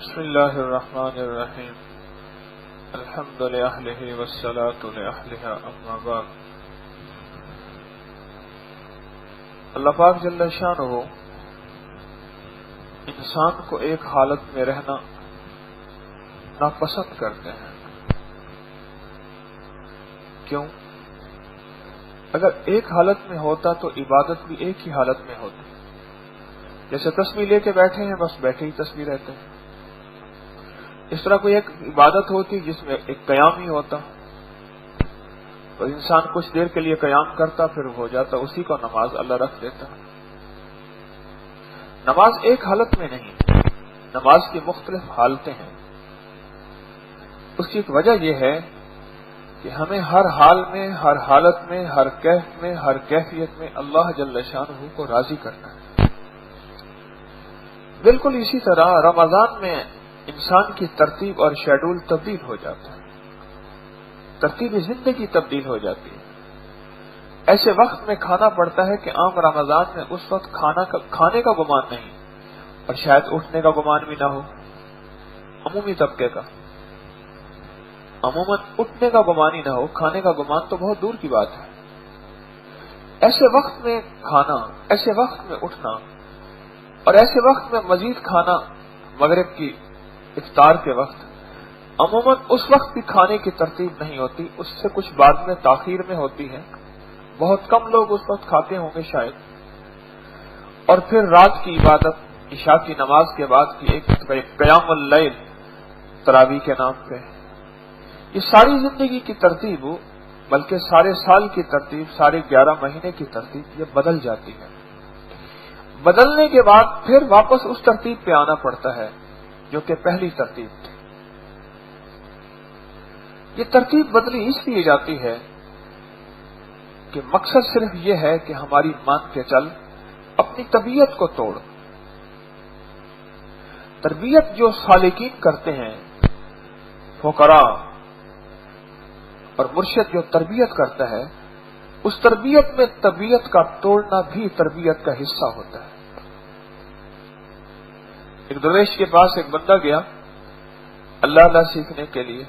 بسم اللہ الرحمن الرحیم الحمد للہ والصلاة لأہلہا اما بعد. اللہ پاک جل شانہ انسان کو ایک حالت میں رہنا ناپسند کرتے ہیں. کیوں؟ اگر ایک حالت میں ہوتا تو عبادت بھی ایک ہی حالت میں ہوتی. جیسے تسبیح لے کے بیٹھے ہیں بس بیٹھے ہی تسبیح رہتے ہیں. اس طرح کوئی ایک عبادت ہوتی جس میں ایک قیام ہی ہوتا تو انسان کچھ دیر کے لیے قیام کرتا پھر ہو جاتا, اسی کو نماز اللہ رکھ دیتا. نماز ایک حالت میں نہیں, نماز کی مختلف حالتیں ہیں. اس کی ایک وجہ یہ ہے کہ ہمیں ہر حال میں, ہر حالت میں, ہر کیف میں, ہر کیفیت میں اللہ جل شانہ کو راضی کرنا ہے. بالکل اسی طرح رمضان میں انسان کی ترتیب اور شیڈول تبدیل ہو جاتا ہے, ترتیب زندگی تبدیل ہو جاتی ہے. ایسے وقت میں کھانا پڑتا ہے کہ عام رمضان میں اس وقت کھانے کا گمان نہیں اور شاید اٹھنے کا گمان بھی نہ ہو. عمومی طبقے کا عموماً اٹھنے کا گمان ہی نہ ہو, کھانے کا گمان تو بہت دور کی بات ہے. ایسے وقت میں کھانا, ایسے وقت میں اٹھنا اور ایسے وقت میں مزید کھانا, مغرب کی افطار کے وقت, عموماً اس وقت بھی کھانے کی ترتیب نہیں ہوتی, اس سے کچھ بعد میں تاخیر میں ہوتی ہے. بہت کم لوگ اس وقت کھاتے ہوں گے شاید. اور پھر رات کی عبادت عشاء کی نماز کے بعد کی ایک قیام اللیل تراویح کے نام پہ, یہ ساری زندگی کی ترتیب, بلکہ سارے سال کی ترتیب, سارے 11 مہینے کی ترتیب یہ بدل جاتی ہے. بدلنے کے بعد پھر واپس اس ترتیب پہ آنا پڑتا ہے جو کہ پہلی ترتیب تھی. یہ ترتیب بدلی اس لیے جاتی ہے کہ مقصد صرف یہ ہے کہ ہماری مان کے چل, اپنی طبیعت کو توڑ. تربیت جو سالکین کرتے ہیں, فقراء اور مرشد جو تربیت کرتا ہے, اس تربیت میں طبیعت کا توڑنا بھی تربیت کا حصہ ہوتا ہے. ایک درویش کے پاس ایک بندہ گیا اللہ سیکھنے کے لیے,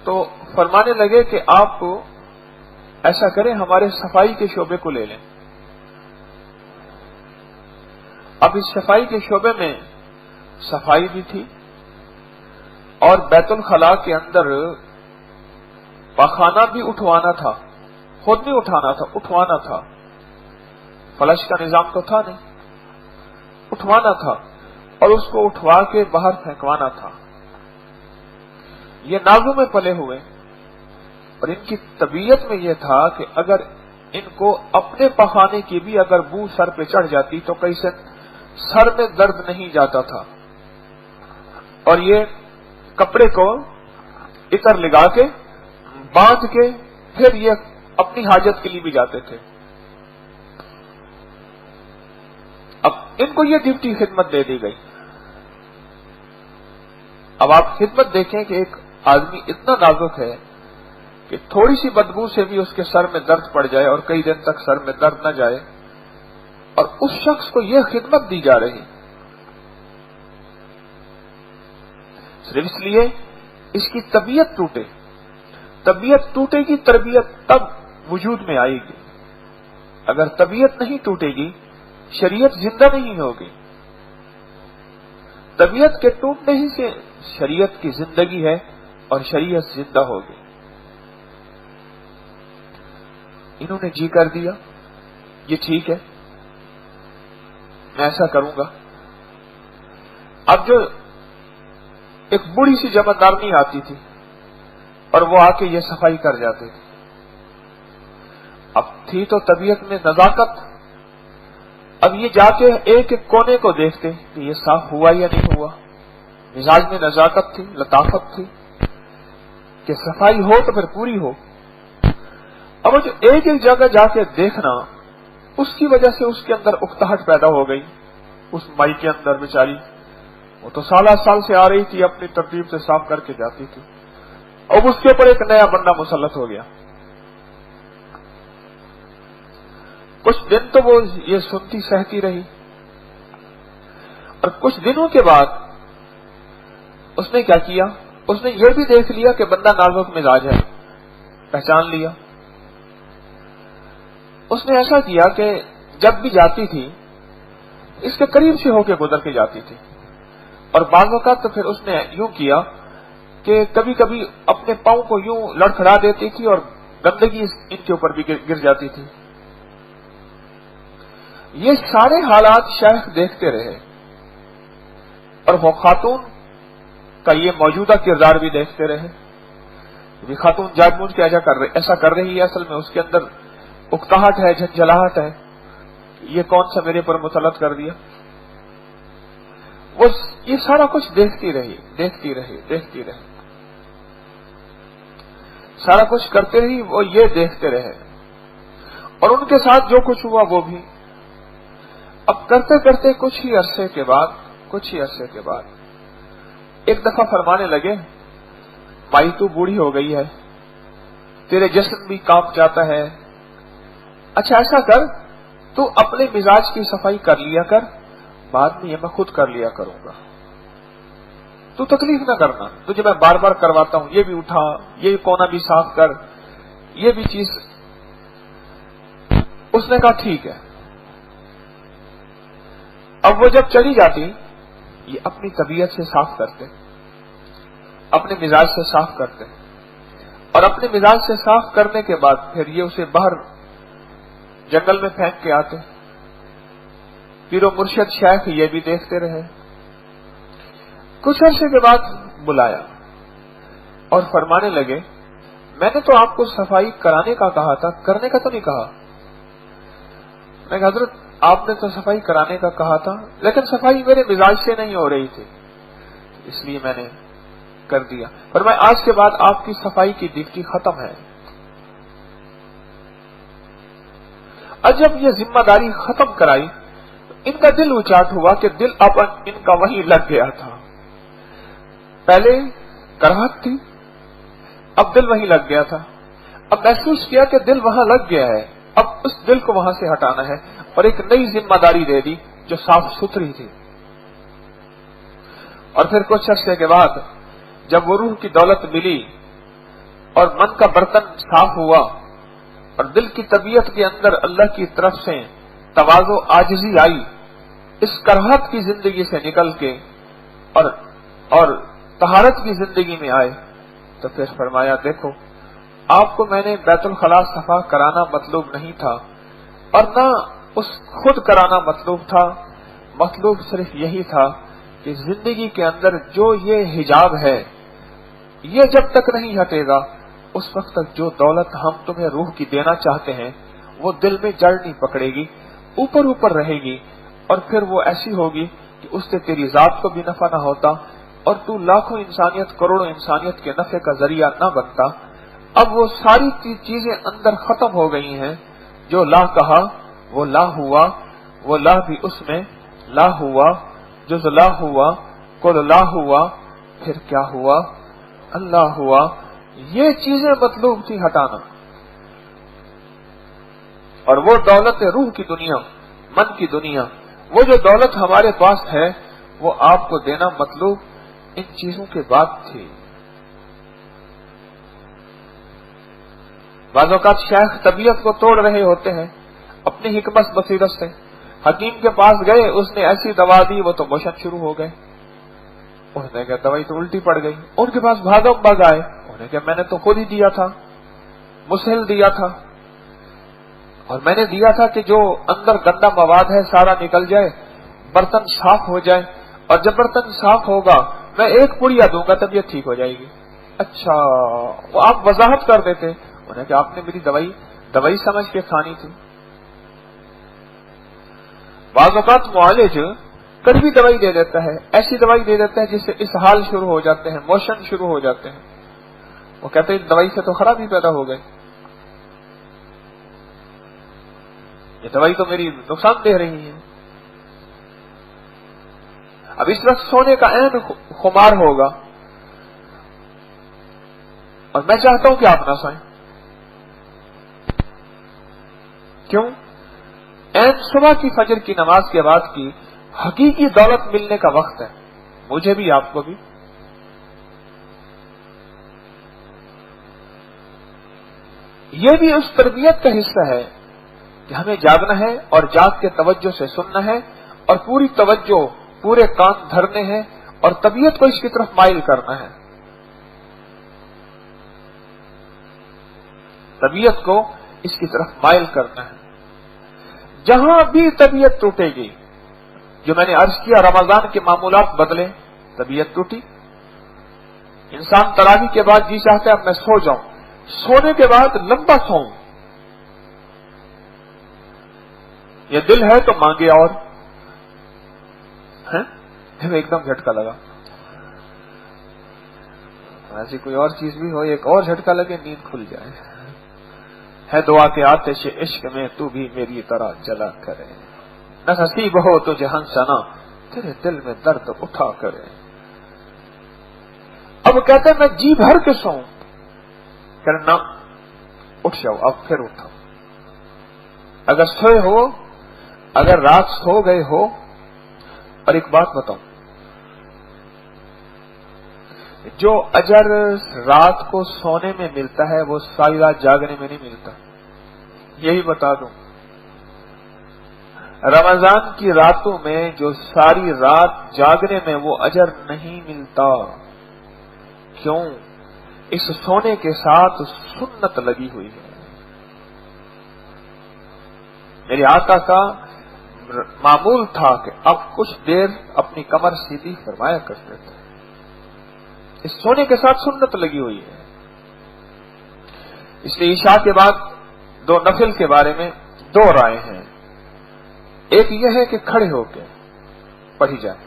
تو فرمانے لگے کہ آپ ایسا کریں ہمارے صفائی کے شعبے کو لے لیں. اب اس صفائی کے شعبے میں صفائی بھی تھی اور بیت الخلاء کے اندر پاخانہ بھی اٹھوانا تھا, خود نہیں اٹھانا تھا, اٹھوانا تھا. فلش کا نظام تو تھا نہیں, اٹھوانا تھا اور اس کو اٹھوا کے باہر پھینکوانا تھا. یہ نازوں میں پلے ہوئے اور ان کی طبیعت میں یہ تھا کہ اگر ان کو اپنے پخانے کی بھی اگر بو سر پہ چڑھ جاتی تو کئی سے سر میں درد نہیں جاتا تھا. اور یہ کپڑے کو عطر لگا کے باندھ کے پھر یہ اپنی حاجت کے لیے بھی جاتے تھے. اب ان کو یہ ڈیوٹی خدمت دے دی گئی. اب آپ خدمت دیکھیں کہ ایک آدمی اتنا نازک ہے کہ تھوڑی سی بدبو سے بھی اس کے سر میں درد پڑ جائے اور کئی دن تک سر میں درد نہ جائے, اور اس شخص کو یہ خدمت دی جا رہی صرف اس لیے اس کی طبیعت ٹوٹے. طبیعت ٹوٹے گی, تربیت تب وجود میں آئے گی. اگر طبیعت نہیں ٹوٹے گی شریعت زندہ نہیں ہوگی. طبیعت کے ٹوٹنے ہی سے شریعت کی زندگی ہے اور شریعت زندہ ہوگی. انہوں نے جی کر دیا, یہ ٹھیک ہے میں ایسا کروں گا. اب جو ایک بڑی سی جمعدارنی آتی تھی اور وہ آ کے یہ صفائی کر جاتے تھے. اب تھی تو طبیعت میں نزاکت, اب یہ جا کے ایک ایک کونے کو دیکھتے کہ یہ صاف ہوا یا نہیں ہوا. مزاج میں نزاکت تھی, لطافت تھی کہ صفائی ہو تو پھر پوری ہو. اب وہ جو ایک ایک جگہ جا کے دیکھنا, اس کی وجہ سے اس کے اندر اکتاہٹ پیدا ہو گئی. اس مائی کے اندر بیچاری, وہ تو سالہ سال سے آ رہی تھی, اپنی ترتیب سے صاف کر کے جاتی تھی, اب اس کے اوپر ایک نیا بندہ مسلط ہو گیا. کچھ دن تو وہ یہ سنتی سہتی رہی اور کچھ دنوں کے بعد اس نے کیا کیا، اس نے یہ بھی دیکھ لیا کہ بندہ نازک مزاج ہے، پہچان لیا۔ اس نے ایسا کیا کہ جب بھی جاتی تھی اس کے قریب سے ہو کے گزر کے جاتی تھی، اور بعض اوقات تو پھر اس نے یوں کیا کہ کبھی کبھی اپنے پاؤں کو یوں لڑکھڑا دیتی تھی اور گندگی ان کے اوپر بھی گر جاتی تھی۔ یہ سارے حالات شیخ دیکھتے رہے، اور وہ خاتون کا یہ موجودہ کردار بھی دیکھتے رہے۔ یہ خاتون جان بوجھ کے ایسا کر رہی ہے، اصل میں اس کے اندر اکتاہٹ ہے، جھنجھلاہٹ ہے، یہ کون سا میرے پر مسلط کر دیا۔ وہ یہ سارا کچھ دیکھتی رہی، سارا کچھ کرتے رہی، وہ یہ دیکھتے رہے، اور ان کے ساتھ جو کچھ ہوا وہ بھی۔ اب کرتے کرتے کچھ ہی عرصے کے بعد ایک دفعہ فرمانے لگے، مائی تو بوڑھی ہو گئی ہے، تیرے جسم بھی کانپ جاتا ہے، اچھا ایسا کر تو اپنے مزاج کی صفائی کر لیا کر، بعد میں یہ میں خود کر لیا کروں گا، تو تکلیف نہ کرنا، تجھے میں بار بار کرواتا ہوں، یہ بھی اٹھا، یہ کونا بھی صاف کر، یہ بھی چیز۔ اس نے کہا ٹھیک ہے۔ اب وہ جب چلی جاتی، یہ اپنی طبیعت سے صاف کرتے، اپنے مزاج سے صاف کرتے، اور اپنے مزاج سے صاف کرنے کے بعد پھر یہ اسے باہر جنگل میں پھینک کے آتے۔ پیر و مرشد شیخ یہ بھی دیکھتے رہے۔ کچھ عرصے کے بعد بلایا اور فرمانے لگے، میں نے تو آپ کو صفائی کرانے کا کہا تھا، کرنے کا تو نہیں کہا۔ میں کہا حضرت آپ نے تو صفائی کرانے کا کہا تھا، لیکن صفائی میرے مزاج سے نہیں ہو رہی تھی، اس لیے میں نے کر دیا۔ فرمایا آج کے بعد آپ کی صفائی کی ڈیوٹی ختم ہے۔ اور جب یہ ذمہ داری ختم کرائی، ان کا دل اچاٹ ہوا کہ دل اب ان کا وہیں لگ گیا تھا۔ پہلے کراہت تھی، اب دل وہیں لگ گیا تھا۔ اب محسوس کیا کہ دل وہاں لگ گیا ہے، اب اس دل کو وہاں سے ہٹانا ہے، اور ایک نئی ذمہ داری دے دی جو صاف ستھری تھی۔ اور پھر کچھ عرصے کے بعد جب وہ روح کی دولت ملی اور من کا برتن صاف ہوا اور دل کی طبیعت کے اندر اللہ کی طرف سے تواضع عاجزی آئی، اس کراہت کی زندگی سے نکل کے اور طہارت کی زندگی میں آئے، تو پھر فرمایا دیکھو آپ کو میں نے بیت الخلاء صفا کرانا مطلوب نہیں تھا، اور نہ اس خود کرانا مطلوب تھا، مطلوب صرف یہی تھا کہ زندگی کے اندر جو یہ حجاب ہے یہ جب تک نہیں ہٹے گا اس وقت تک جو دولت ہم تمہیں روح کی دینا چاہتے ہیں وہ دل میں جڑ نہیں پکڑے گی، اوپر اوپر رہے گی، اور پھر وہ ایسی ہوگی کہ اس سے تیری ذات کو بھی نفع نہ ہوتا اور تو لاکھوں انسانیت کروڑوں انسانیت کے نفع کا ذریعہ نہ بنتا۔ اب وہ ساری چیزیں اندر ختم ہو گئی ہیں، جو لا کہا وہ لا ہوا، وہ لا بھی اس میں لا ہوا، جز لا ہوا، کل لا ہوا، پھر کیا ہوا؟ اللہ ہوا۔ یہ چیزیں مطلوب تھی ہٹانا، اور وہ دولت روح کی دنیا، من کی دنیا، وہ جو دولت ہمارے پاس ہے وہ آپ کو دینا مطلوب ان چیزوں کے بعد تھی۔ بعض اوقات شیخ طبیعت کو توڑ رہے ہوتے ہیں اپنی حکمت بصیرت سے، حکیم کے پاس گئے، اس نے ایسی دوا دی وہ تو موشن شروع ہو گئے، انہوں نے کہا دوائی تو الٹی پڑ گئی، ان کے پاس بھاگم بھاگ آئے، انہوں نے کہا میں نے تو خود ہی دیا تھا، مسہل دیا تھا، اور میں نے دیا تھا کہ جو اندر گندا مواد ہے سارا نکل جائے، برتن صاف ہو جائے، اور جب برتن صاف ہوگا میں ایک پڑیا دوں گا طبیعت ٹھیک ہو جائے گی۔ اچھا، وہ آپ وضاحت کر دیتے، انہوں نے کہا آپ نے میری دوائی سمجھ کے کھانی تھی۔ بعض اوقات معالج کڑوی دوائی دے دیتا ہے، ایسی دوائی دے دیتا ہے جس سے اسہال شروع ہو جاتے ہیں، موشن شروع ہو جاتے ہیں، وہ کہتے ہیں دوائی سے تو خرابی پیدا ہو گئی، یہ دوائی تو میری نقصان دے رہی ہے۔ اب اس وقت سونے کا عین خمار ہوگا اور میں چاہتا ہوں کہ آپ نہ سوئیں، کیوں؟ عین صبح کی فجر کی نماز کے بعد کی حقیقی دولت ملنے کا وقت ہے، مجھے بھی آپ کو بھی، یہ بھی اس تربیت کا حصہ ہے کہ ہمیں جاگنا ہے اور جاگ کے توجہ سے سننا ہے اور پوری توجہ پورے کان دھرنے ہیں اور طبیعت کو اس کی طرف مائل کرنا ہے. طبیعت کو اس کی طرف مائل کرنا ہے. جہاں بھی طبیعت ٹوٹے گی، جو میں نے عرض کیا رمضان کے معمولات بدلے، طبیعت ٹوٹی. انسان تراویح کے بعد جی چاہتا ہے اب میں سو جاؤں، سونے کے بعد لمبا سوؤں. یہ دل ہے تو مانگے اور ایک دم جھٹکا لگا. ایسی کوئی اور چیز بھی ہو، ایک اور جھٹکا لگے نیند کھل جائے. ہے دعا کے آتش عشق میں تو بھی میری طرح جلا کرے، نہ نصیب ہو تو جہان سنا تیرے دل میں درد اٹھا کرے. اب کہتے ہیں میں جی بھر کے سوؤں، کرنا اٹھ جاؤ اب پھر اٹھو. اگر سوئے ہو، اگر رات سو گئے ہو، اور ایک بات بتاؤں، جو اجر رات کو سونے میں ملتا ہے وہ ساری رات جاگنے میں نہیں ملتا. یہی بتا دوں، رمضان کی راتوں میں جو ساری رات جاگنے میں وہ اجر نہیں ملتا. کیوں؟ اس سونے کے ساتھ سنت لگی ہوئی ہے. میرے آقا کا معمول تھا کہ اب کچھ دیر اپنی کمر سیدھی فرمایا کرتے تھے. اس سونے کے ساتھ سنت لگی ہوئی ہے. اس لیے عشاء کے بعد دو نفل کے بارے میں دو رائے ہیں. ایک یہ ہے کہ کھڑے ہو کے پڑھی جائے،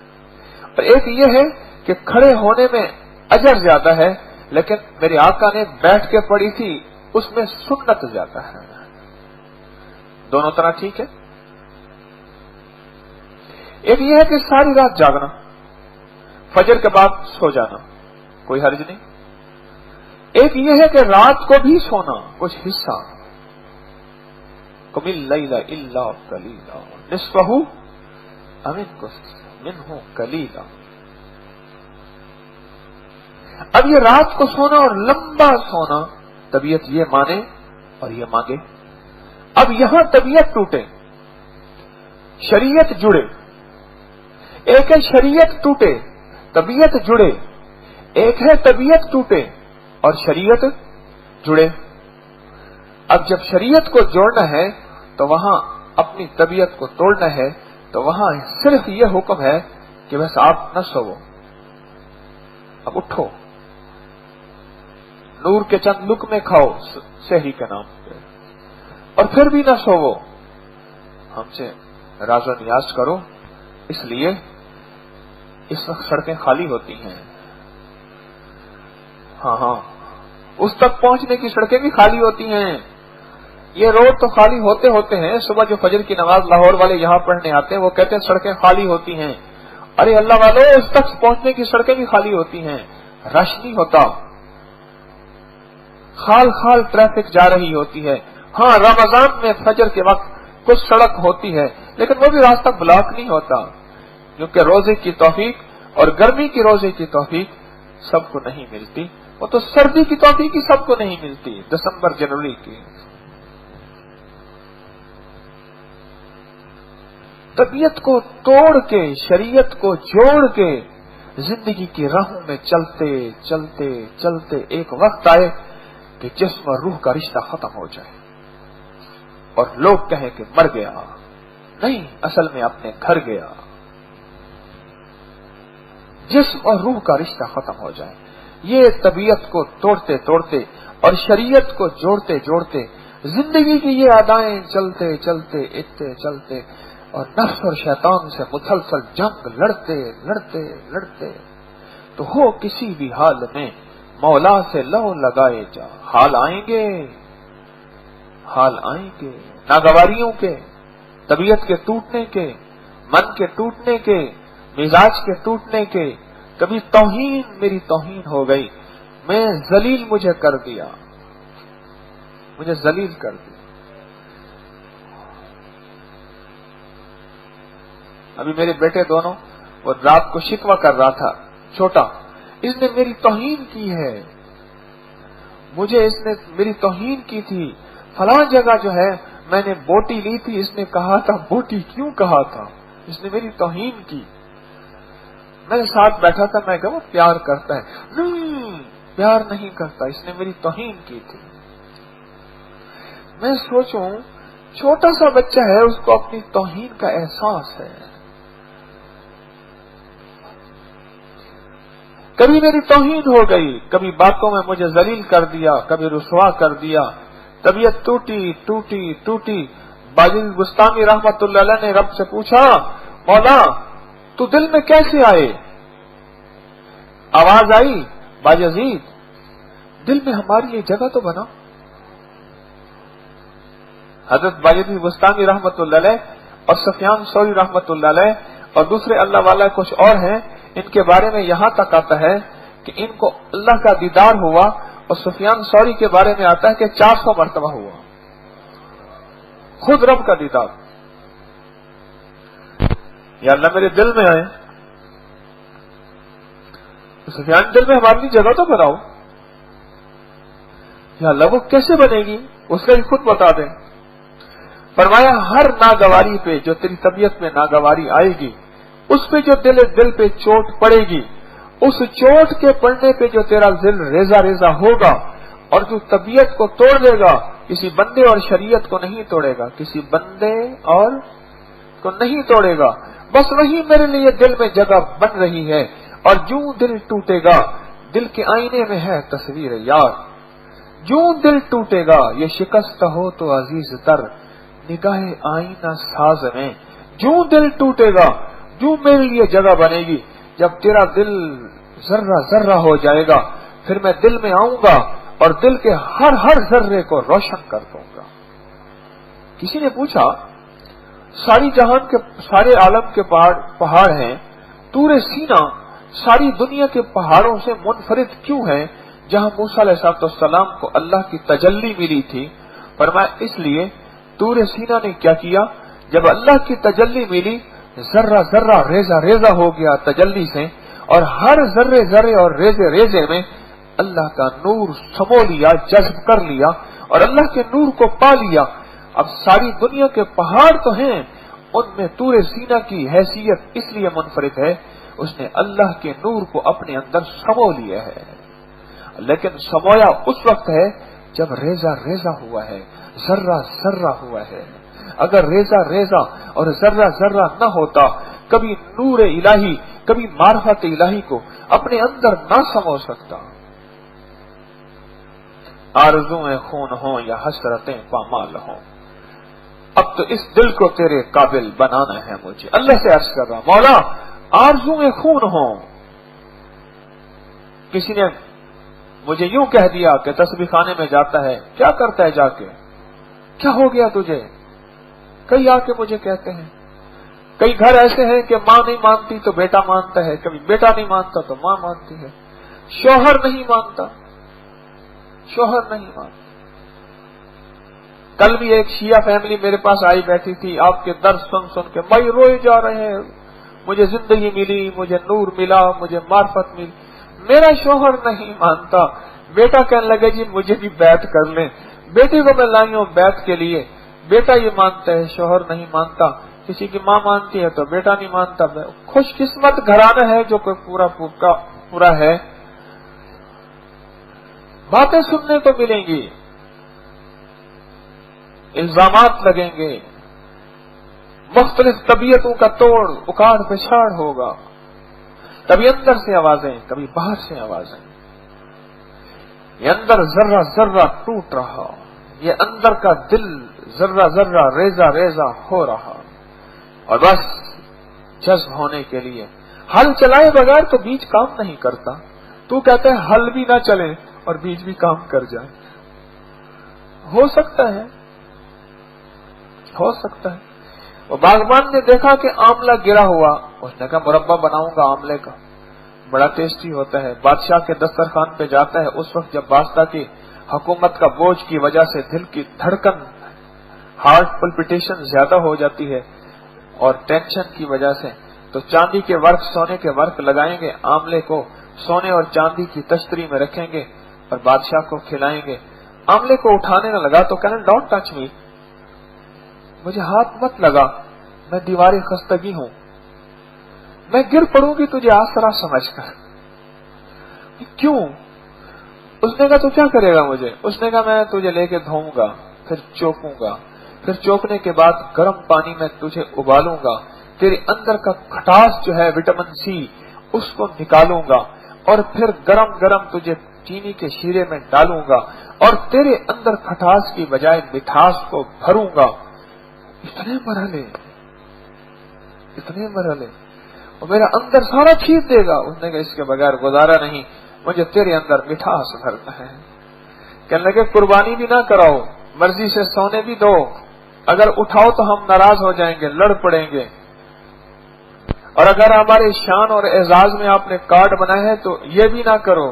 اور ایک یہ ہے کہ کھڑے ہونے میں اجر زیادہ ہے، لیکن میرے آقا نے بیٹھ کے پڑھی تھی اس میں سنت زیادہ ہے. دونوں طرح ٹھیک ہے. ایک یہ ہے کہ ساری رات جاگنا، فجر کے بعد سو جانا، کوئی حرج نہیں. ایک یہ ہے کہ رات کو بھی سونا کچھ حصہ. قم اللیل الا قلیلا نصفہ او انقص منہ قلیلا. اب یہ رات کو سونا اور لمبا سونا طبیعت یہ مانے اور یہ مانگے. اب یہاں طبیعت ٹوٹے، شریعت جڑے. ایک ہے شریعت ٹوٹے طبیعت جڑے، ایک ہے طبیعت ٹوٹے اور شریعت جڑے. اب جب شریعت کو جوڑنا ہے تو وہاں اپنی طبیعت کو توڑنا ہے، تو وہاں صرف یہ حکم ہے کہ بس آپ نہ سوو، اب اٹھو، نور کے چند لقمے کھاؤ سحری کے نام پہ، اور پھر بھی نہ سوو، ہم سے راز و نیاز کرو. اس لیے اس وقت سڑکیں خالی ہوتی ہیں. ہاں اس تک پہنچنے کی سڑکیں بھی خالی ہوتی ہیں. یہ روڈ تو خالی ہوتے ہیں. صبح جو فجر کی نماز لاہور والے یہاں پڑھنے آتے ہیں وہ کہتے ہیں سڑکیں خالی ہوتی ہیں. ارے اللہ والے، اس تک پہنچنے کی سڑکیں بھی خالی ہوتی ہیں، رش نہیں ہوتا، خال خال ٹریفک جا رہی ہوتی ہے. ہاں رمضان میں فجر کے وقت کچھ سڑک ہوتی ہے، لیکن وہ بھی راستہ بلاک نہیں ہوتا، کیونکہ روزے کی توفیق اور گرمی کی روزے کی توفیق سب کو نہیں ملتی. وہ تو سردی کی توفیق ہی سب کو نہیں ملتی، دسمبر جنوری کی. طبیعت کو توڑ کے شریعت کو جوڑ کے زندگی کی راہوں میں چلتے چلتے چلتے ایک وقت آئے کہ جسم اور روح کا رشتہ ختم ہو جائے اور لوگ کہیں کہ مر گیا. نہیں، اصل میں اپنے گھر گیا. جسم اور روح کا رشتہ ختم ہو جائے. یہ طبیعت کو توڑتے توڑتے اور شریعت کو جوڑتے جوڑتے زندگی کی یہ ادائیں چلتے چلتے اتنے چلتے اور نفس اور شیطان سے مسلسل جنگ لڑتے لڑتے لڑتے تو ہو کسی بھی حال میں مولا سے لو لگائے جا. حال آئیں گے، حال آئیں گے ناگواریوں کے، طبیعت کے ٹوٹنے کے، من کے ٹوٹنے کے، مزاج کے ٹوٹنے کے. کبھی توہین میری توہین ہو گئی، میں ذلیل مجھے کر دیا، مجھے ذلیل کر دیا. ابھی میرے بیٹے دونوں، وہ رات کو شکوہ کر رہا تھا، چھوٹا، اس نے میری توہین کی ہے. مجھے اس نے میری توہین کی تھی، فلاں جگہ جو ہے میں نے بوٹی لی تھی، اس نے کہا تھا بوٹی کیوں کہا تھا، اس نے میری توہین کی۔ میں ساتھ بیٹھا تھا، میں کہا وہ پیار کرتا ہے، نہیں پیار نہیں کرتا، اس نے میری توہین کی تھی۔ میں سوچوں چھوٹا سا بچہ ہے، اس کو اپنی توہین کا احساس ہے۔ کبھی میری توہین ہو گئی، کبھی باتوں میں مجھے ذلیل کر دیا، کبھی رسوا کر دیا، طبیعت ٹوٹی ٹوٹی ٹوٹی۔ باجی بستانی رحمت اللہ علیہ نے رب سے پوچھا، مولا تو دل میں کیسے آئے؟ آواز آئی، باجزید دل میں ہماری لیے جگہ تو بنا۔ حضرت باجزید بستانی رحمت اللہ علیہ اور سفیان ثوری رحمت اللہ علیہ اور دوسرے اللہ والے کچھ اور ہیں، ان کے بارے میں یہاں تک آتا ہے کہ ان کو اللہ کا دیدار ہوا، اور سفیان ثوری کے بارے میں آتا ہے کہ 400 مرتبہ ہوا، خود رب کا دیدار۔ یا اللہ میرے دل میں آئے، سفیان دل میں ہمارے لیے جگہ تو بناؤ۔ یا اللہ وہ کیسے بنے گی، اس کا خود بتا دیں۔ فرمایا ہر ناگواری پہ جو تیری طبیعت میں ناگواری آئے گی، اس پہ جو دل پہ چوٹ پڑے گی، اس چوٹ کے پڑنے پہ جو تیرا دل ریزہ ریزہ ہوگا، اور جو طبیعت کو توڑ دے گا، کسی بندے اور شریعت کو نہیں توڑے گا، کسی بندے اور کو نہیں توڑے گا، بس وہی میرے لیے دل میں جگہ بن رہی ہے۔ اور جوں دل ٹوٹے گا، دل کے آئینے میں ہے تصویر یار، جوں دل ٹوٹے گا یہ شکست ہو تو عزیز تر نگاہ آئینہ ساز میں، جوں دل ٹوٹے گا جوں میرے لیے جگہ بنے گی، جب تیرا دل ذرہ ذرہ ہو جائے گا، پھر میں دل میں آؤں گا اور دل کے ہر ذرے کو روشن کر دوں گا۔ کسی نے پوچھا ساری جہان کے سارے عالم کے پہاڑ ہیں، طور سینا ساری دنیا کے پہاڑوں سے منفرد کیوں ہے، جہاں موسیٰ علیہ السلام کو اللہ کی تجلی ملی تھی؟ فرمایا اس لیے طور سینا نے کیا کیا، جب اللہ کی تجلی ملی ذرہ ذرہ ریزہ ریزہ ہو گیا تجلی سے، اور ہر ذرے ذرے اور ریزے ریزے میں اللہ کا نور سمو لیا، جذب کر لیا اور اللہ کے نور کو پا لیا۔ اب ساری دنیا کے پہاڑ تو ہیں، ان میں طور سینا کی حیثیت اس لیے منفرد ہے، اس نے اللہ کے نور کو اپنے اندر سمو لیا ہے۔ لیکن سمویا اس وقت ہے جب ریزہ ریزہ ہوا ہے، ذرہ ذرہ ہوا ہے۔ اگر ریزہ ریزہ اور ذرہ ذرہ نہ ہوتا، کبھی نور الہی، کبھی معرفت الہی کو اپنے اندر نہ سمو سکتا۔ آرزویں خون ہوں یا حسرتیں پامال ہوں، اب تو اس دل کو تیرے قابل بنانا ہے مجھے۔ اللہ سے عرض کر رہا مولا آرزویں خون ہوں۔ کسی نے مجھے یوں کہہ دیا کہ تسبیح خانے میں جاتا ہے، کیا کرتا ہے جا کے، کیا ہو گیا تجھے؟ کئی آ کے مجھے کہتے ہیں، کئی گھر ایسے ہیں کہ ماں نہیں مانتی تو بیٹا مانتا ہے، کبھی بیٹا نہیں مانتا تو ماں مانتی ہے، شوہر نہیں مانتا، شوہر نہیں مانتا۔ کل بھی ایک شیعہ فیملی میرے پاس آئی بیٹھی تھی، آپ کے درس سن سن کے بھائی روئے جا رہے ہیں، مجھے زندگی ملی، مجھے نور ملا، مجھے معرفت ملی، میرا شوہر نہیں مانتا۔ بیٹا کہنے لگے جی مجھے بھی بیعت کر لیں، بیٹی کو میں لائی ہوں بیعت کے لیے، بیٹا یہ مانتا ہے شوہر نہیں مانتا، کسی کی ماں مانتی ہے تو بیٹا نہیں مانتا۔ خوش قسمت گھرانہ ہے جو کوئی پورا ہے۔ باتیں سننے کو ملیں گی، الزامات لگیں گے، مختلف طبیعتوں کا توڑ اکاڑ پچھاڑ ہوگا، کبھی اندر سے آوازیں، کبھی باہر سے آوازیں۔ یہ اندر ذرہ ذرہ ٹوٹ رہا، یہ اندر کا دل ذرہ ذرہ ریزہ ریزہ ہو رہا، اور بس جذب ہونے کے لیے ہل چلائے بغیر تو بیج کام نہیں کرتا۔ تو کہتے ہے ہل بھی نہ چلے اور بیج بھی کام کر جائے، ہو سکتا ہے، ہو سکتا ہے۔ وہ باغبان نے دیکھا کہ آملہ گرا ہوا، اس نے کہا مربع بناؤں گا آملے کا، بڑا ٹیسٹی ہوتا ہے۔ بادشاہ کے دسترخوان پہ جاتا ہے، اس وقت جب بادشاہ کی حکومت کا بوجھ کی وجہ سے دل کی دھڑکن، ہارٹ پلپیٹیشن زیادہ ہو جاتی ہے اور ٹینشن کی وجہ سے، تو چاندی کے ورق، سونے کے ورق لگائیں گے، آملے کو سونے اور چاندی کی تشتری میں رکھیں گے، اور بادشاہ کو کھلائیں گے. آملے کو اٹھانے نہ لگا تو کہنا ڈونٹ ٹچ می، مجھے ہاتھ مت لگا، میں دیوار خستگی ہوں، میں گر پڑوں گی تجھے آسرا سمجھ کر. کیوں؟ اس نے کہا تو کیا کرے گا مجھے؟ اس نے کہا میں تجھے لے کے دھوؤں گا، پھر چوپوں گا، پھر چوپنے کے بعد گرم پانی میں تجھے ابالوں گا، تیرے اندر کا کھٹاس جو ہے وٹامن سی اس کو نکالوں گا، اور پھر گرم گرم تجھے چینی کے شیرے میں ڈالوں گا، اور تیرے اندر کھٹاس کی بجائے مٹھاس کو بھروں گا. اتنے مرحلے اور میرا اندر سارا چھین دے گا. اس نے کہا اس کے بغیر گزارا نہیں، مجھے تیرے اندر مٹھاس بھرنا ہے. کہنے لگے قربانی بھی نہ کراؤ، مرضی سے سونے بھی دو، اگر اٹھاؤ تو ہم ناراض ہو جائیں گے، لڑ پڑیں گے، اور اگر ہمارے شان اور اعزاز میں آپ نے کارڈ بنایا ہے تو یہ بھی نہ کرو،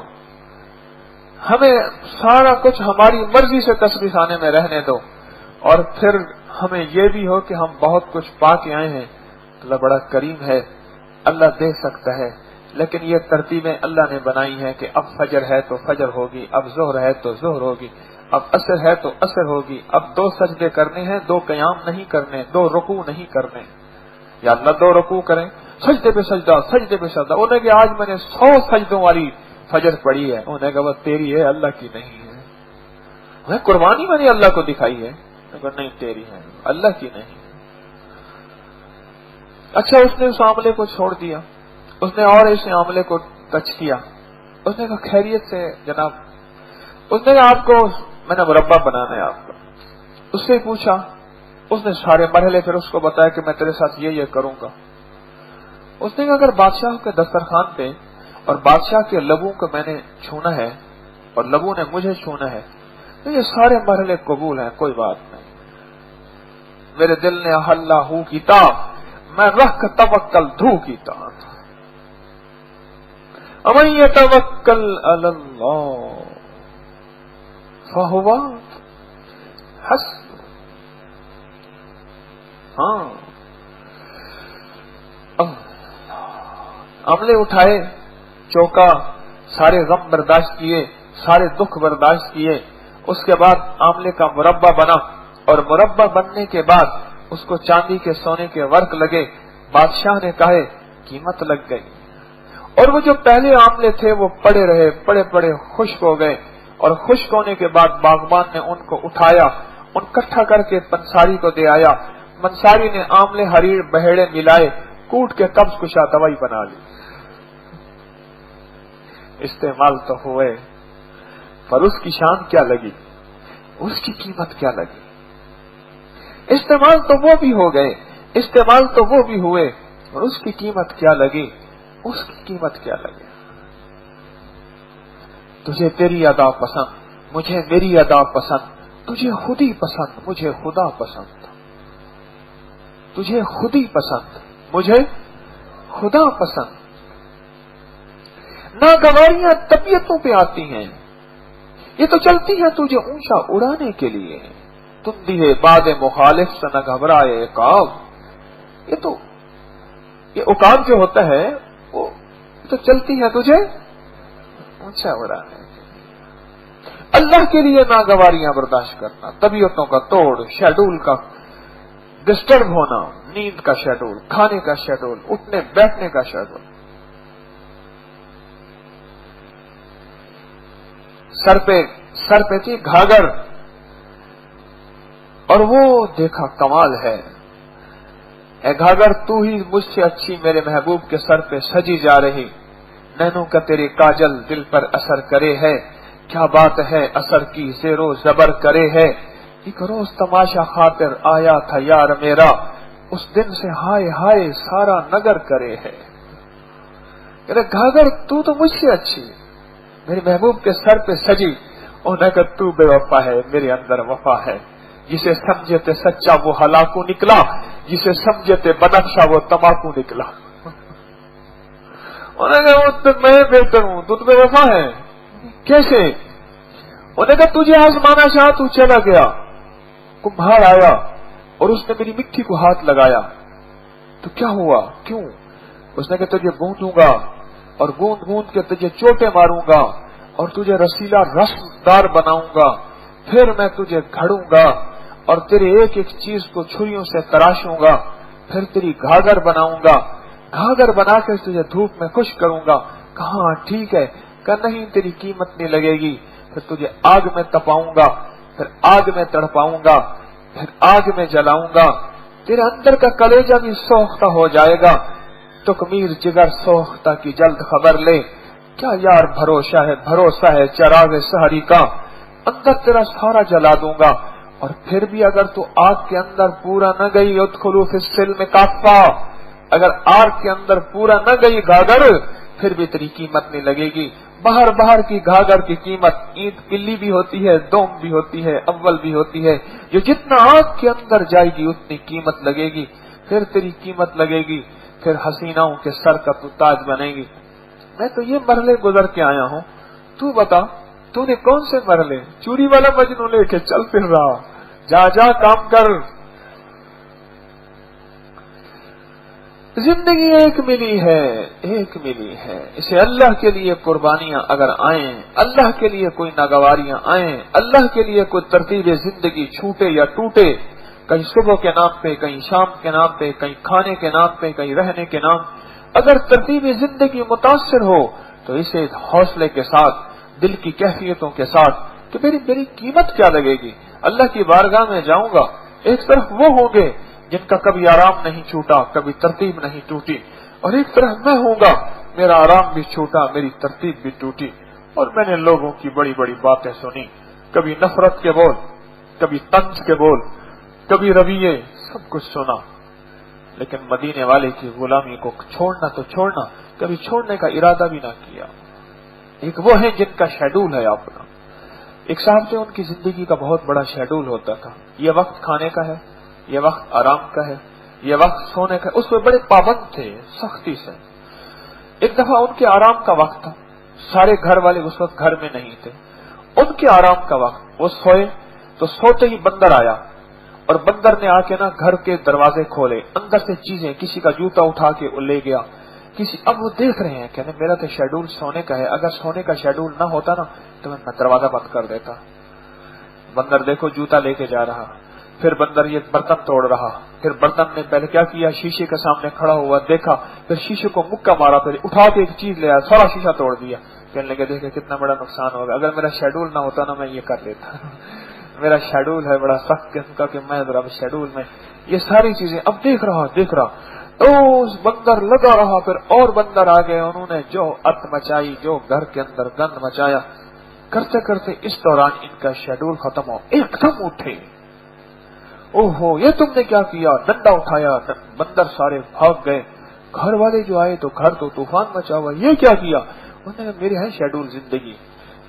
ہمیں سارا کچھ ہماری مرضی سے تسبیح خانے میں رہنے دو، اور پھر ہمیں یہ بھی ہو کہ ہم بہت کچھ پا کے آئے ہیں. اللہ بڑا کریم ہے، اللہ دے سکتا ہے، لیکن یہ ترتیبیں اللہ نے بنائی ہیں کہ اب فجر ہے تو فجر ہوگی، اب ظہر ہے تو ظہر ہوگی، اب عصر ہے تو عصر ہوگی، اب 2 سجدے کرنے ہیں، 2 قیام نہیں کرنے، 2 رکوع نہیں کرنے. یا اللہ 2 رکوع کریں، سجدے پہ سجدہ، سجدے پہ سجدہ. انہوں نے کہ آج میں نے 100 سجدوں والی فجر پڑھی ہے. انہوں نے کہا وہ تیری ہے، اللہ کی نہیں ہے. قربانی میں نے اللہ کو دکھائی ہے، نہیں تیری ہے، اللہ کی نہیں. اچھا اس نے اس عاملے کو چھوڑ دیا، اس نے اور اس عاملے کو ٹچ کیا. اس نے کہا خیریت سے جناب. اس نے کہا آپ کو میں نے مربع بنانا ہے آپ کا. اس سے پوچھا، اس نے سارے مرحلے پھر اس کو بتایا کہ میں تیرے ساتھ یہ کروں گا. اس نے کہا اگر بادشاہ کے دسترخوان پہ اور بادشاہ کے لبوں کو میں نے چھونا ہے اور لبوں نے مجھے چھونا ہے تو یہ سارے مرحلے قبول ہیں، کوئی بات نہیں. میرے دل نے اللہ ہو کیتا، میں رکھ توکل دھو کیتا. امن یتوکل علی اللہ فہو حسبہ. ہاں عملے اٹھائے، چوکا، سارے غم برداشت کیے، سارے دکھ برداشت کیے. اس کے بعد عملے کا مربع بنا، اور مربع بننے کے بعد اس کو چاندی کے سونے کے ورق لگے. بادشاہ نے کہے قیمت لگ گئی. اور وہ جو پہلے عملے تھے وہ پڑے رہے، پڑے پڑے خشک ہو گئے، اور خشک ہونے کے بعد باغبان نے ان کو اٹھایا، ان کٹھا کر کے پنساری کو دے آیا. پنساری نے عملے حریر بہیڑے ملائے، کوٹ کے قبض کشا دوائی بنا لی. استعمال تو ہوئے پر اس کی شان کیا لگی، اس کی قیمت کیا لگی. استعمال تو وہ بھی ہو گئے، استعمال تو وہ بھی ہوئے، اور اس کی قیمت کیا لگی، اس کی قیمت کیا لگی. تجھے تیری ادا پسند، مجھے میری ادا پسند، تجھے خود ہی پسند، مجھے خدا پسند. تجھے خود ہی پسند، مجھے خدا پسند. ناگواریاں طبیعتوں پہ آتی ہیں، یہ تو چلتی ہیں تجھے اونچا اڑانے کے لیے. تم دیے باد مخالف سے نہ گھبرائے عقاب. یہ عقاب جو ہوتا ہے وہ تو چلتی ہے تجھے اونچا اڑانے کے لیے. اللہ کے لیے ناگواریاں برداشت کرنا، طبیعتوں کا توڑ، شیڈول کا ڈسٹرب ہونا، نیند کا شیڈول، کھانے کا شیڈول، اٹھنے بیٹھنے کا شیڈول. سر پہ تھی گھاگھر، اور وہ دیکھا کمال ہے. اے گھاگھر تو ہی مجھ سے اچھی میرے محبوب کے سر پہ سجی جا رہی. نینوں کا تیرے کاجل دل پر اثر کرے ہے، کیا بات ہے اثر کی زیر و زبر کرے ہے. ایک روز تماشا خاطر آیا تھا یار میرا، اس دن سے ہائے ہائے سارا نگر کرے ہے. گھاگھر تو مجھ سے اچھی میرے محبوب کے سر پہ سجی، اور نگر تو بے وفا ہے، میرے اندر وفا ہے. جسے سمجھے تے سچا وہ ہلاکو نکلا، جسے سمجھے تے بنفشا وہ تماکو نکلا. انہوں نے کہا میں بہتر ہوں، تو بے وفا ہے کیسے؟ انہوں نے کہا تجھے آزمانا چاہا تو چلا گیا، کمبھار آیا اور اس نے میری مٹی کو ہاتھ لگایا تو کیا ہوا، کیوں؟ اس نے کہا تجھے گوندوں گا اور گوند گوند کے تجھے چوٹیں ماروں گا اور تجھے رسیلا رسمدار بناؤں گا، پھر میں تجھے گھڑوں گا اور تیرے ایک ایک چیز کو چھریوں سے تراشوں گا، پھر تیری گھاگر بناؤں گا، گھاگر بنا کے تجھے دھوپ میں خشک کروں گا۔ کہاں ٹھیک ہے کہ نہیں تیری قیمت نہیں لگے گی، پھر تجھے آگ میں تپاؤں گا، پھر آگ میں تڑپاؤں گا، پھر آگ میں جلاؤں گا، تیرے اندر کا کلیجہ بھی سوختہ ہو جائے گا۔ تکمیر جگر سوختہ کی جلد خبر لے، کیا یار بھروسہ ہے چراغ سحری کا، اندر تیرا سارا جلا دوں گا۔ اور پھر بھی اگر تو آگ کے اندر پورا نہ گئی ادخلوا فی السلم کافہ، اگر آگ کے اندر پورا نہ گئی گاگر، پھر بھی تیری قیمت نہیں لگے گی۔ باہر کی گاگر کی قیمت اینٹ پلی بھی ہوتی ہے، دوم بھی ہوتی ہے، اول بھی ہوتی ہے، جو جتنا آگ کے اندر جائے گی اتنی قیمت لگے گی، پھر تیری قیمت لگے گی، پھر حسیناؤں کے سر کا تو تاج بنے گی۔ میں تو یہ مرحلے گزر کے آیا ہوں، تو بتا تو نے کون سے مرحلے؟ چوری والا مجنو لے کے چل پھر رہا، جا کام کر۔ زندگی ایک ملی ہے، اسے اللہ کے لیے قربانیاں اگر آئیں، اللہ کے لیے کوئی ناگواریاں آئیں، اللہ کے لیے کوئی ترتیب زندگی چھوٹے یا ٹوٹے، کہیں صبح کے نام پہ، کہیں شام کے نام پہ، کہیں کھانے کے نام پہ، کہیں رہنے کے نام، اگر ترتیب زندگی متاثر ہو تو اسے حوصلے کے ساتھ، دل کی کیفیتوں کے ساتھ کہ میری قیمت کیا لگے گی، اللہ کی بارگاہ میں جاؤں گا، ایک طرف وہ ہوں گے جن کا کبھی آرام نہیں چھوٹا، کبھی ترتیب نہیں ٹوٹی، اور ایک طرف میں ہوں گا میرا آرام بھی چھوٹا، میری ترتیب بھی ٹوٹی، اور میں نے لوگوں کی بڑی بڑی باتیں سنی، کبھی نفرت کے بول، کبھی طنز کے بول، کبھی رویے، سب کچھ سنا، لیکن مدینے والے کی غلامی کو چھوڑنا تو چھوڑنا، کبھی چھوڑنے کا ارادہ بھی نہ کیا۔ ایک وہ ہیں جن کا شیڈول ہے اپنا، ایک صاحب تھے ان کی زندگی کا بہت بڑا شیڈول ہوتا تھا، یہ وقت کھانے کا ہے، یہ وقت آرام کا ہے، یہ وقت سونے کا، اس میں بڑے پابند تھے سختی سے۔ ایک دفعہ ان کے آرام کا وقت تھا، سارے گھر والے اس وقت گھر میں نہیں تھے، ان کے آرام کا وقت، وہ سوئے تو سوتے ہی بندر آیا، اور بندر نے آ کے نا گھر کے دروازے کھولے، اندر سے چیزیں، کسی کا جوتا اٹھا کے لے گیا، اب وہ دیکھ رہے ہیں کہنے میرا تو شیڈول سونے کا ہے، اگر سونے کا شیڈول نہ ہوتا نا تو میں دروازہ بند کر دیتا۔ بندر دیکھو جوتا لے کے جا رہا، پھر بندر یہ برتن توڑ رہا، پھر برتن نے پہلے کیا کیا، شیشے کے سامنے کھڑا ہوا دیکھا، پھر شیشے کو مکہ مارا، پھر اٹھا کے ایک چیز لے آیا، سارا شیشہ توڑ دیا، کہنے لگے دیکھے کتنا بڑا نقصان ہوگا، اگر میرا شیڈول نہ ہوتا نا میں یہ کر لیتا، میرا شیڈول ہے بڑا سخت قسم کا کہ میں ذرا شیڈول میں یہ ساری چیزیں، اب دیکھ رہا تو اس بندر لگا رہا، پھر اور بندر آ گئے، انہوں نے جو ات مچائی، جو گھر کے اندر گند مچایا، کرتے کرتے اس دوران ان کا شیڈول ختم ہو، ایک دم اٹھے، اوہو یہ تم نے کیا کیا، ڈنڈا اٹھایا، بندر سارے بھاگ گئے، گھر والے جو آئے تو گھر تو طوفان مچا ہوا، یہ کیا کیا، انہوں نے میرے ہے شیڈول زندگی،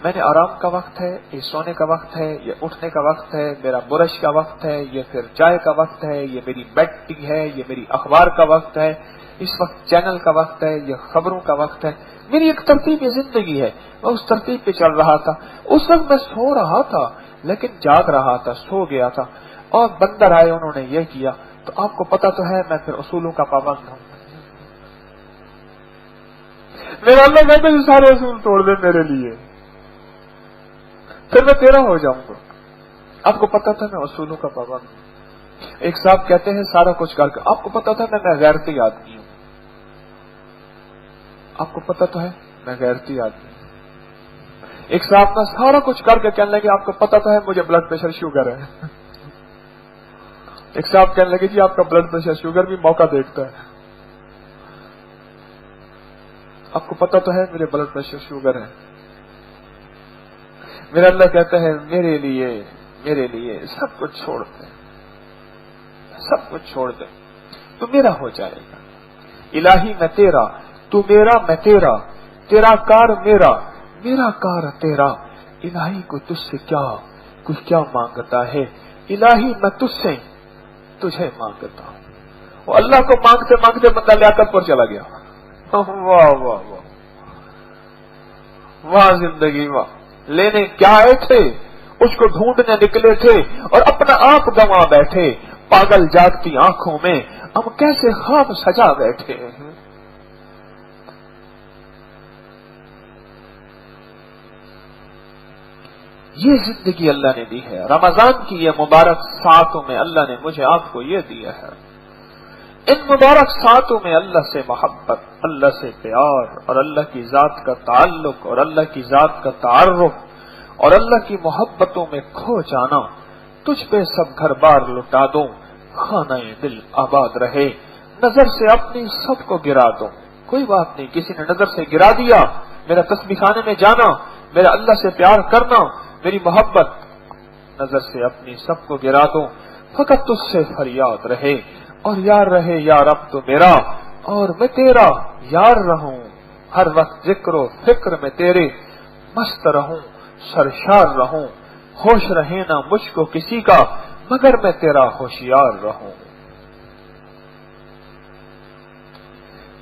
میں نے آرام کا وقت ہے، یہ سونے کا وقت ہے، یہ اٹھنے کا وقت ہے، میرا برش کا وقت ہے، یہ پھر چائے کا وقت ہے، یہ میری بیڈ ٹی ہے، یہ میری اخبار کا وقت ہے، اس وقت چینل کا وقت ہے، یہ خبروں کا وقت ہے، میری ایک ترتیب زندگی ہے، میں اس ترتیب پہ چل رہا تھا، اس وقت میں سو رہا تھا لیکن جاگ رہا تھا، سو گیا تھا، اور بندر آئے انہوں نے یہ کیا، تو آپ کو پتا تو ہے میں پھر اصولوں کا پابند ہوں، میرا اللہ کہتے ہیں سارے اصول توڑ دے میرے لیے، پھر میں تیرا ہو جاؤں گا، آپ کو پتا تھا میں اصولوں کا پابند ہوں۔ ایک صاحب کہتے ہیں سارا کچھ کر کے، آپ کو پتا تھا میں غیرتی آدمی ہوں، آپ کو پتا تو ہے میں غیرتی آدمی ہوں۔ ایک صاحب نا سارا کچھ کر کے کہنے لگے آپ کو پتا تو ہے مجھے بلڈ پریشر شوگر ہے، ایک صاحب کہنے لگے جی آپ کا بلڈ پریشر شوگر بھی موقع دیکھتا ہے، آپ کو پتا تو ہے میرے بلڈ پریشر شوگر ہے۔ میرا اللہ کہتا ہے میرے لیے سب کچھ چھوڑ دے، سب کچھ چھوڑ دے تو میرا ہو جائے گا، الہی میں تیرا، تو میرا میں تیرا، تیرا کار میرا، میرا کار تیرا، الہی کو تجھ سے کیا مانگتا ہے، الہی میں تجھ سے تجھے مانگتا ہوں۔ وہ اللہ کو مانگتے مانگتے بندہ لیاقت پر چلا گیا، واہ واہ واہ واہ زندگی واہ، لینے کیا آئے تھے اس کو ڈھونڈنے نکلے تھے اور اپنا آپ گنوا بیٹھے، پاگل جاگتی آنکھوں میں ہم کیسے خواب سجا بیٹھے۔ یہ زندگی اللہ نے دی ہے. رمضان کی یہ مبارک ساعتوں میں اللہ نے مجھے آپ کو یہ دیا ہے. ان مبارک ساعتوں میں اللہ سے محبت، اللہ سے پیار اور اللہ کی ذات کا تعلق اور اللہ کی ذات کا تعارف اور اللہ کی محبتوں میں کھو جانا. تجھ پہ سب گھر بار لٹا دوں، خانہ دل آباد رہے، نظر سے اپنی سب کو گرا دوں. کوئی بات نہیں، کسی نے نظر سے گرا دیا، میرا تسبیح خانے میں جانا، میرا اللہ سے پیار کرنا، میری محبت، نظر سے اپنی سب کو گرا دوں. فقط تجھ سے فریاد رہے اور یار رہے یا رب تو میرا، اور میں تیرا یار رہوں. ہر وقت ذکر و فکر میں تیرے مست رہوں، سرشار رہوں. ہوش رہے نہ مجھ کو کسی کا، مگر میں تیرا ہوشیار رہوں.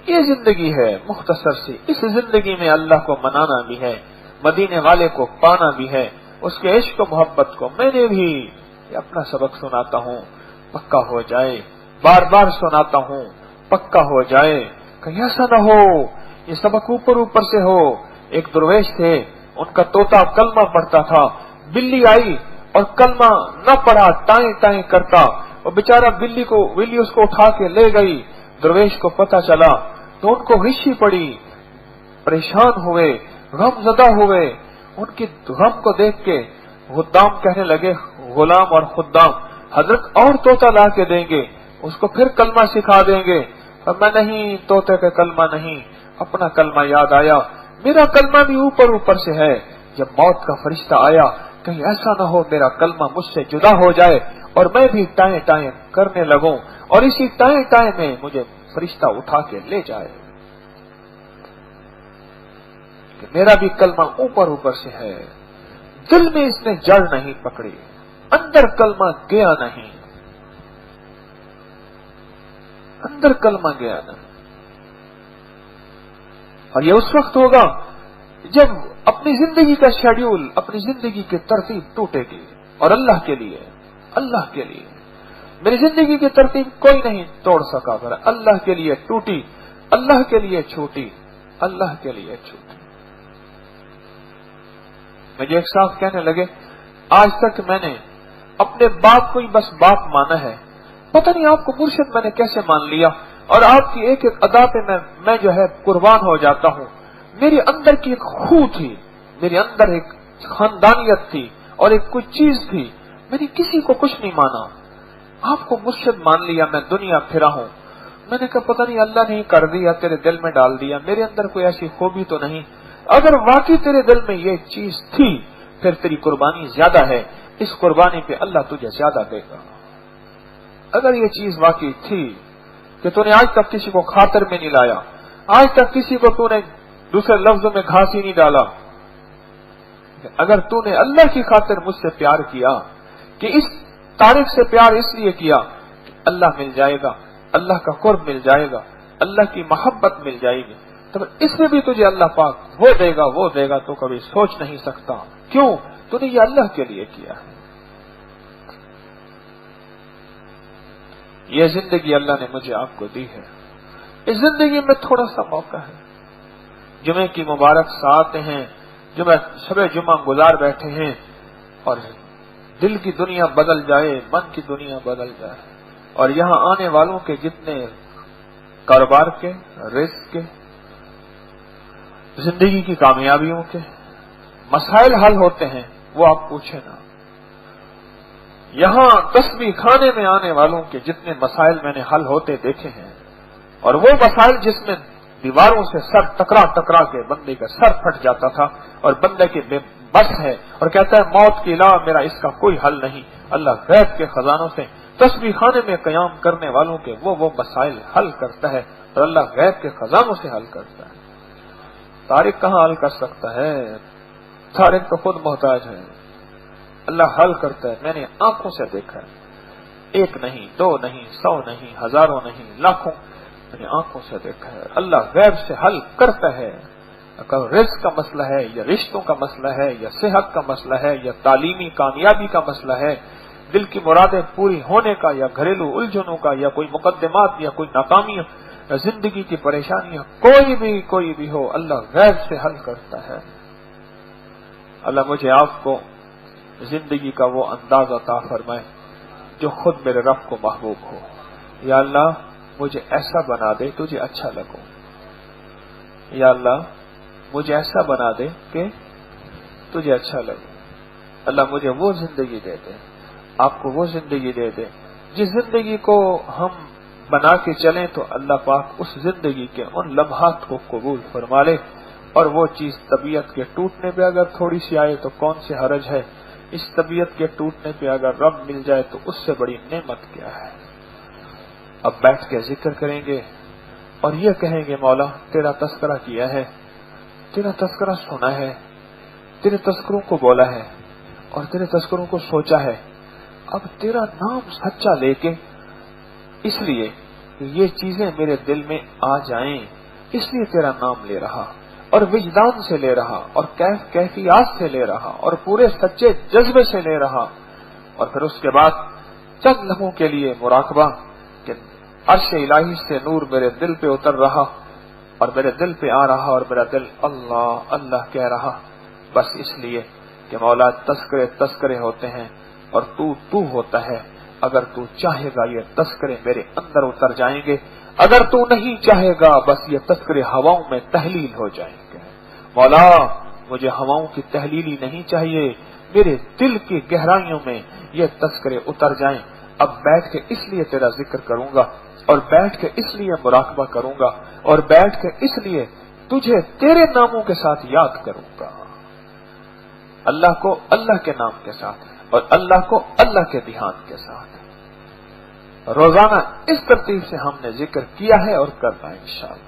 یہ زندگی ہے مختصر سی. اس زندگی میں اللہ کو منانا بھی ہے، مدینے والے کو پانا بھی ہے، اس کے عشق و محبت کو. میں نے بھی اپنا سبق سناتا ہوں، پکا ہو جائے، بار بار سناتا ہوں، پکا ہو جائے. کہیں ایسا نہ ہو یہ سبق اوپر اوپر سے ہو. ایک درویش تھے، ان کا طوطا کلمہ پڑھتا تھا، بلی آئی اور کلمہ نہ پڑھا، ٹائیں ٹائیں کرتا، اور بیچارہ بلی اس کو اٹھا کے لے گئی. درویش کو پتہ چلا تو ان کو غشی پڑی، پریشان ہوئے، غم زدہ ہوئے. ان کی غم کو دیکھ کے خدام کہنے لگے، غلام اور خدام، حضرت اور طوطا لا کے دیں گے، اس کو پھر کلمہ سکھا دیں گے. اور میں نہیں، طوطے کا کلمہ نہیں، اپنا کلمہ یاد آیا، میرا کلمہ بھی اوپر اوپر سے ہے. جب موت کا فرشتہ آیا، کہیں ایسا نہ ہو میرا کلمہ مجھ سے جدا ہو جائے اور میں بھی ٹائیں ٹائیں کرنے لگوں، اور اسی ٹائیں ٹائیں میں مجھے فرشتہ اٹھا کے لے جائے. کہ میرا بھی کلمہ اوپر اوپر سے ہے، دل میں اس نے جڑ نہیں پکڑی، اندر کلمہ گیا نہیں، اندر کلمہ گیا نہیں. اور یہ اس وقت ہوگا جب اپنی زندگی کا شیڈیول، اپنی زندگی کی ترتیب ٹوٹے گی. اور اللہ کے لیے، اللہ کے لیے میری زندگی کی ترتیب کوئی نہیں توڑ سکا، پر اللہ کے لیے ٹوٹی، اللہ کے لیے چھوٹی، اللہ کے لیے چھوٹی. مجھے ایک صاحب کہنے لگے، آج تک میں نے اپنے باپ کو ہی بس باپ مانا ہے، پتہ نہیں آپ کو مرشد میں نے کیسے مان لیا، اور آپ کی ایک ایک ادا پہ میں جو ہے قربان ہو جاتا ہوں. میری اندر کی ایک خو تھی، میرے اندر ایک خاندانیت تھی اور ایک کچھ چیز تھی، میں نے کسی کو کچھ نہیں مانا، آپ کو مرشد مان لیا، میں دنیا پھرا ہوں. میں نے کہا پتہ نہیں اللہ نے کر دیا، تیرے دل میں ڈال دیا، میرے اندر کوئی ایسی خوبی تو نہیں. اگر واقعی تیرے دل میں یہ چیز تھی پھر تیری قربانی زیادہ ہے، اس قربانی پہ اللہ تجھے زیادہ دے گا. اگر یہ چیز واقعی تھی کہ تو نے آج تک کسی کو خاطر میں نہیں لایا، آج تک کسی کو تو نے دوسرے لفظوں میں گھاس ہی نہیں ڈالا، اگر تو نے اللہ کی خاطر مجھ سے پیار کیا، کہ اس تاریخ سے پیار اس لیے کیا کہ اللہ مل جائے گا، اللہ کا قرب مل جائے گا، اللہ کی محبت مل جائے گی، تو اس میں بھی تجھے اللہ پاک وہ دے گا تو کبھی سوچ نہیں سکتا. کیوں؟ تو نے یہ اللہ کے لیے کیا ہے. یہ زندگی اللہ نے مجھے آپ کو دی ہے. اس زندگی میں تھوڑا سا موقع ہے، جمعے کی مبارک ساعتیں ہیں، شب جمعہ گزار بیٹھے ہیں، اور دل کی دنیا بدل جائے، من کی دنیا بدل جائے، اور یہاں آنے والوں کے جتنے کاروبار کے، رزق کے، زندگی کی کامیابیوں کے مسائل حل ہوتے ہیں، وہ آپ پوچھیں نا. یہاں تسبیح خانے میں آنے والوں کے جتنے مسائل میں نے حل ہوتے دیکھے ہیں، اور وہ مسائل جس میں دیواروں سے سر ٹکرا ٹکرا کے بندے کا سر پھٹ جاتا تھا، اور بندے کے بے بس ہے اور کہتا ہے موت کے علاوہ میرا اس کا کوئی حل نہیں. اللہ غیب کے خزانوں سے تسبیح خانے میں قیام کرنے والوں کے وہ مسائل حل کرتا ہے، اور اللہ غیب کے خزانوں سے حل کرتا ہے. طارق کہاں حل کر سکتا ہے؟ طارق تو خود محتاج ہے. اللہ حل کرتا ہے. میں نے آنکھوں سے دیکھا ہے، ایک نہیں، دو نہیں، 100 نہیں، ہزاروں نہیں، لاکھوں، میں نے آنکھوں سے دیکھا ہے. اللہ غیب سے حل کرتا ہے. اگر رزق کا مسئلہ ہے، یا رشتوں کا مسئلہ ہے، یا صحت کا مسئلہ ہے، یا تعلیمی کامیابی کا مسئلہ ہے، دل کی مرادیں پوری ہونے کا، یا گھریلو الجھنوں کا، یا کوئی مقدمات، یا کوئی ناکامی، زندگی کی پریشانیاں، کوئی بھی ہو، اللہ غیب سے حل کرتا ہے. اللہ مجھے آپ کو زندگی کا وہ انداز عطا فرمائے جو خود میرے رب کو محبوب ہو. یا اللہ مجھے ایسا بنا دے تجھے اچھا لگو. یا اللہ مجھے ایسا بنا دے کہ تجھے اچھا لگے. اللہ مجھے وہ زندگی دے دے, آپ کو وہ زندگی دے دے جس زندگی کو ہم بنا کے چلیں تو اللہ پاک اس زندگی کے ان لمحات کو قبول فرما لے. اور وہ چیز طبیعت کے ٹوٹنے پہ اگر تھوڑی سی آئے تو کون سے حرج ہے, اس طبیعت کے ٹوٹنے پہ اگر رب مل جائے تو اس سے بڑی نعمت کیا ہے. اب بیٹھ کے ذکر کریں گے اور یہ کہیں گے مولا تیرا تذکرہ کیا ہے, تیرا تذکرہ سنا ہے, تیرے تذکروں کو بولا ہے اور تیرے تذکروں کو سوچا ہے. اب تیرا نام سچا لے کے, اس لیے یہ چیزیں میرے دل میں آ جائیں اس لیے تیرا نام لے رہا, اور وجدان سے لے رہا, اور کیفیات سے لے رہا, اور پورے سچے جذبے سے لے رہا. اور پھر اس کے بعد چند لمحوں کے لیے مراقبہ کہ عرش الہی سے نور میرے دل پہ اتر رہا اور میرے دل پہ آ رہا اور میرا دل اللہ اللہ کہہ رہا, بس اس لیے کہ مولا تذکرے ہوتے ہیں اور تو ہوتا ہے. اگر تو چاہے گا یہ تذکرے میرے اندر اتر جائیں گے, اگر تو نہیں چاہے گا بس یہ تذکرے ہواؤں میں تحلیل ہو جائیں گے. مولا مجھے ہواؤں کی تحلیل ہی نہیں چاہیے, میرے دل کی گہرائیوں میں یہ تذکرے اتر جائیں. اب بیٹھ کے اس لیے تیرا ذکر کروں گا, اور بیٹھ کے اس لیے مراقبہ کروں گا, اور بیٹھ کے اس لیے تجھے تیرے ناموں کے ساتھ یاد کروں گا. اللہ کو اللہ کے نام کے ساتھ اور اللہ کو اللہ کے دھیان کے ساتھ روزانہ اس ترتیب سے ہم نے ذکر کیا ہے اور کرنا ہے انشاءاللہ.